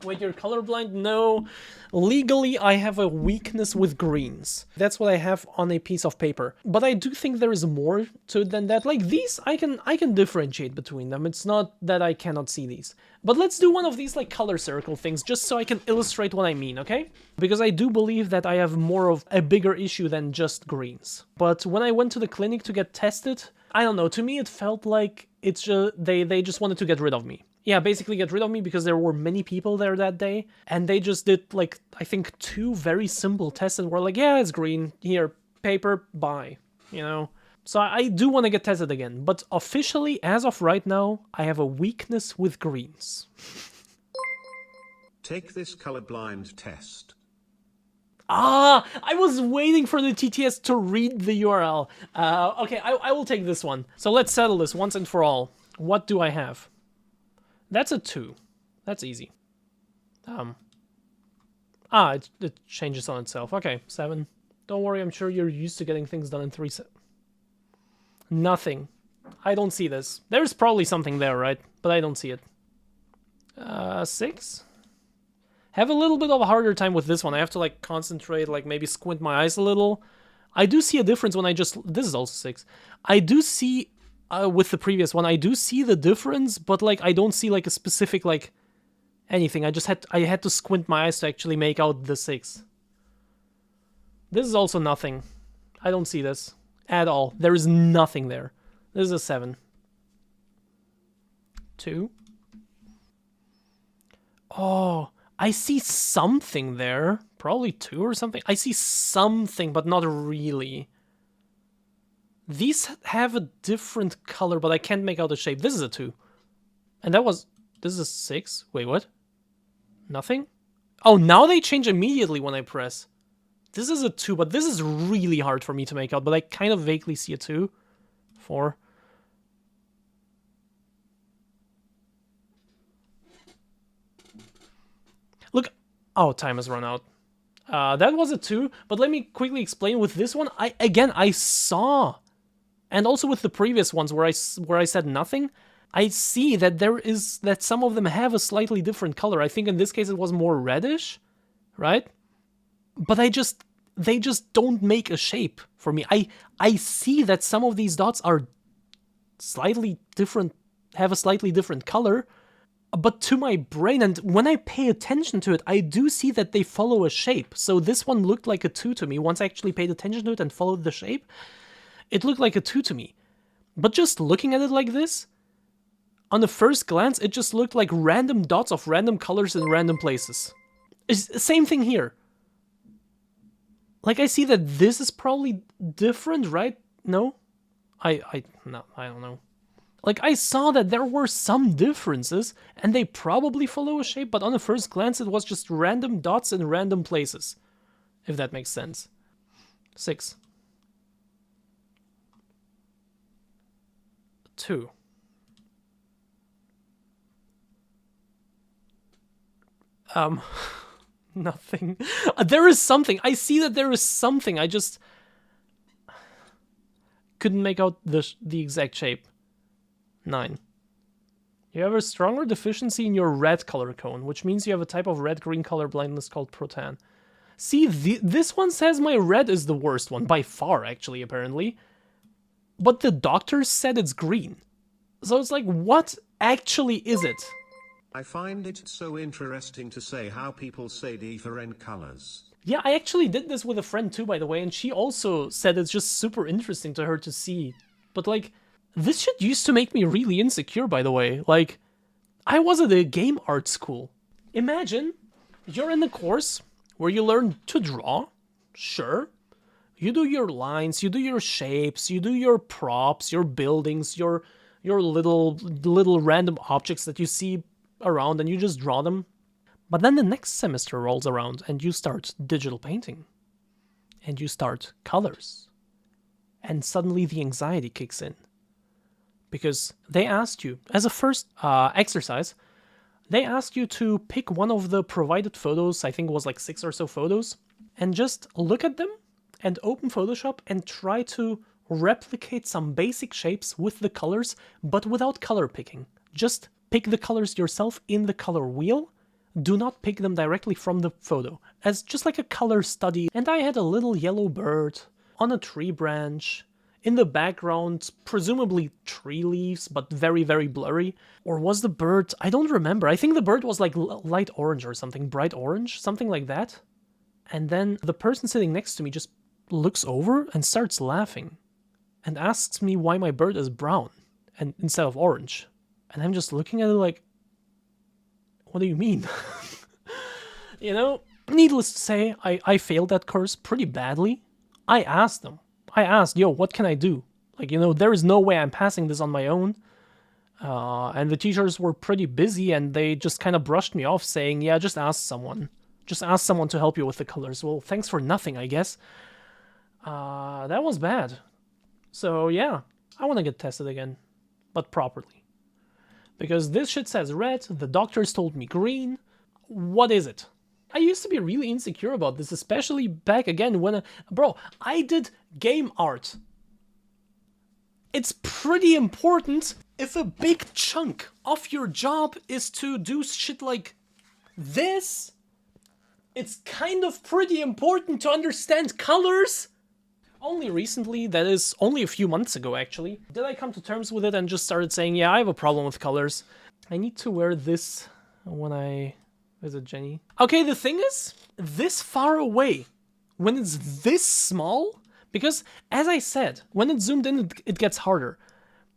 Wait, you're colorblind? No. Legally, I have a weakness with greens. That's what I have on a piece of paper. But I do think there is more to it than that. Like these, I can differentiate between them. It's not that I cannot see these. But let's do one of these like color circle things just so I can illustrate what I mean, okay? Because I do believe that I have more of a bigger issue than just greens. But when I went to the clinic to get tested, I don't know, to me it felt like it's just, they just wanted to get rid of me. Yeah, basically get rid of me because there were many people there that day, and they just did, like, I think 2 very simple tests and were like, yeah, it's green, here, paper, bye, you know? So I do want to get tested again, but officially, as of right now, I have a weakness with greens. Take this colorblind test. Ah, I was waiting for the TTS to read the URL. Okay, I will take this one. So let's settle this once and for all. What do I have? That's a 2. That's easy. It changes on itself. Okay, 7. Don't worry, I'm sure you're used to getting things done in 3 seconds. Nothing. I don't see this. There's probably something there, right? But I don't see it. 6? Have a little bit of a harder time with this one. I have to, like, concentrate, like, maybe squint my eyes a little. I do see a difference when I just... This is also 6. I do see... with the previous one, I do see the difference, but like I don't see like a specific like anything. I had to squint my eyes to actually make out the 6. This is also nothing. I don't see this at all. There is nothing there. This is a 7. 2. Oh, I see something there. Probably 2 or something. I see something, but not really. These have a different color, but I can't make out the shape. This is a 2. And this is a 6. Wait, what? Nothing? Oh, now they change immediately when I press. This is a 2, but this is really hard for me to make out, but I kind of vaguely see a 2. 4. Look. Oh, time has run out. That was a 2, but let me quickly explain with this one. I saw... And also with the previous ones where I said nothing, I see that some of them have a slightly different color. I think in this case it was more reddish, right? But they just don't make a shape for me. I see that some of these dots are slightly different, have a slightly different color, but to my brain, and when I pay attention to it, I do see that they follow a shape. So this one looked like a 2 to me. Once I actually paid attention to it and followed the shape, it looked like a 2 to me. But just looking at it like this, on the first glance, it just looked like random dots of random colors in random places. It's the same thing here. Like, I see that this is probably different, right? No? No, I don't know. Like, I saw that there were some differences, and they probably follow a shape, but on the first glance, it was just random dots in random places. If that makes sense. 6. 2. Nothing. There is something. I see that there is something. I just couldn't make out the exact shape. 9. You have a stronger deficiency in your red color cone, which means you have a type of red-green color blindness called protan. See, this one says my red is the worst one, by far, actually, apparently. But the doctors said it's green. So it's like, what actually is it? I find it so interesting to say how people say different colors. Yeah, I actually did this with a friend too, by the way, and she also said it's just super interesting to her to see. But like, this shit used to make me really insecure, by the way. Like, I was at a game art school. Imagine, you're in the course where you learn to draw, sure. You do your lines, you do your shapes, you do your props, your buildings, your little random objects that you see around, and you just draw them. But then the next semester rolls around and you start digital painting. And you start colors. And suddenly the anxiety kicks in. Because they asked you, as a first exercise, they asked you to pick one of the provided photos, I think it was like 6 or so photos, and just look at them and open Photoshop and try to replicate some basic shapes with the colors, but without color picking. Just pick the colors yourself in the color wheel, do not pick them directly from the photo, as just like a color study. And I had a little yellow bird on a tree branch. In the background, presumably tree leaves, but very, very blurry. Or was the bird... I don't remember. I think the bird was like light orange or something, bright orange, something like that. And then the person sitting next to me just looks over and starts laughing and asks me why my bird is brown and instead of orange. And I'm just looking at it like, what do you mean? You know, needless to say, I failed that course pretty badly. I asked, yo, what can I do? Like, you know, there is no way I'm passing this on my own. And the teachers were pretty busy and they just kind of brushed me off saying, yeah, just ask someone. Just ask someone to help you with the colors. Well, thanks for nothing, I guess. That was bad. So yeah, I want to get tested again, but properly. Because this shit says red, the doctors told me green. What is it? I used to be really insecure about this, especially back again when... Bro, I did game art. It's pretty important if a big chunk of your job is to do shit like this. It's kind of pretty important to understand colors. Only recently, that is only a few months ago actually, did I come to terms with it and just started saying, yeah, I have a problem with colors. I need to wear this when I visit Jenny. Okay, the thing is, this far away, when it's this small, because as I said, when it's zoomed in, it gets harder.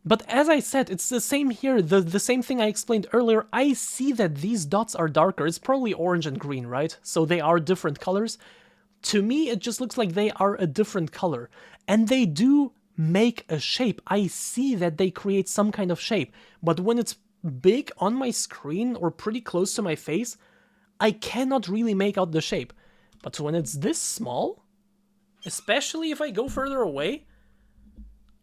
But as I said, it's the same here, the same thing I explained earlier. I see that these dots are darker. It's probably orange and green, right? So they are different colors. To me, it just looks like they are a different color. And they do make a shape. I see that they create some kind of shape. But when it's big on my screen or pretty close to my face, I cannot really make out the shape. But when it's this small, especially if I go further away,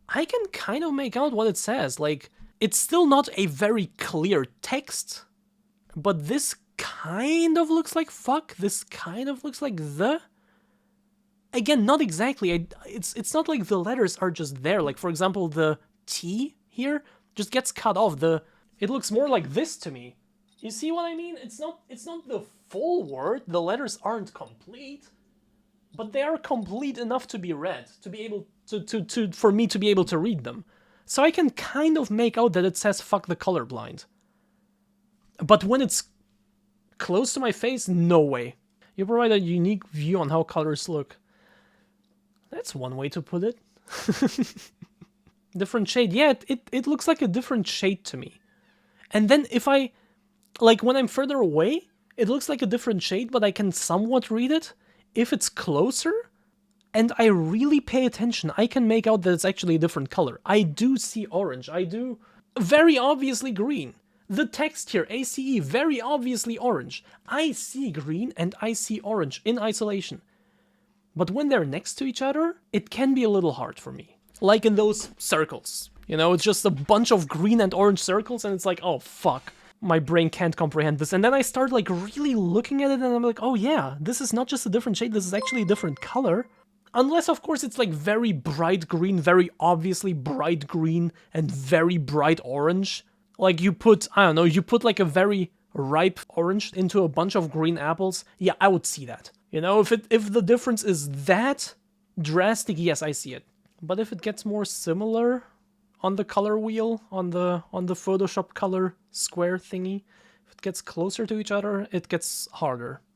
I can kind of make out what it says. Like, it's still not a very clear text, but this kind of looks like fuck. This kind of looks like the... Again, not exactly. It's not like the letters are just there. Like, for example, the T here just gets cut off. It looks more like this to me. You see what I mean? It's not the full word. The letters aren't complete, but they are complete enough to be read, to be able for me to be able to read them. So I can kind of make out that it says fuck the colorblind. But when it's close to my face, no way. You provide a unique view on how colors look. That's one way to put it. Different shade. Yeah, it looks like a different shade to me. And then if I... Like, when I'm further away, it looks like a different shade, but I can somewhat read it. If it's closer, and I really pay attention, I can make out that it's actually a different color. I do see orange. I do... Very obviously green. The text here, ACE, very obviously orange. I see green and I see orange in isolation. But when they're next to each other, it can be a little hard for me. Like in those circles. You know, it's just a bunch of green and orange circles and it's like, oh fuck, my brain can't comprehend this. And then I start like really looking at it and I'm like, oh yeah, this is not just a different shade, this is actually a different color. Unless of course it's like very bright green, very obviously bright green and very bright orange. Like you put, I don't know, you put like a very ripe orange into a bunch of green apples. Yeah, I would see that. You know, if the difference is that drastic, yes, I see it. But if it gets more similar on the color wheel, on the Photoshop color square thingy, if it gets closer to each other, it gets harder.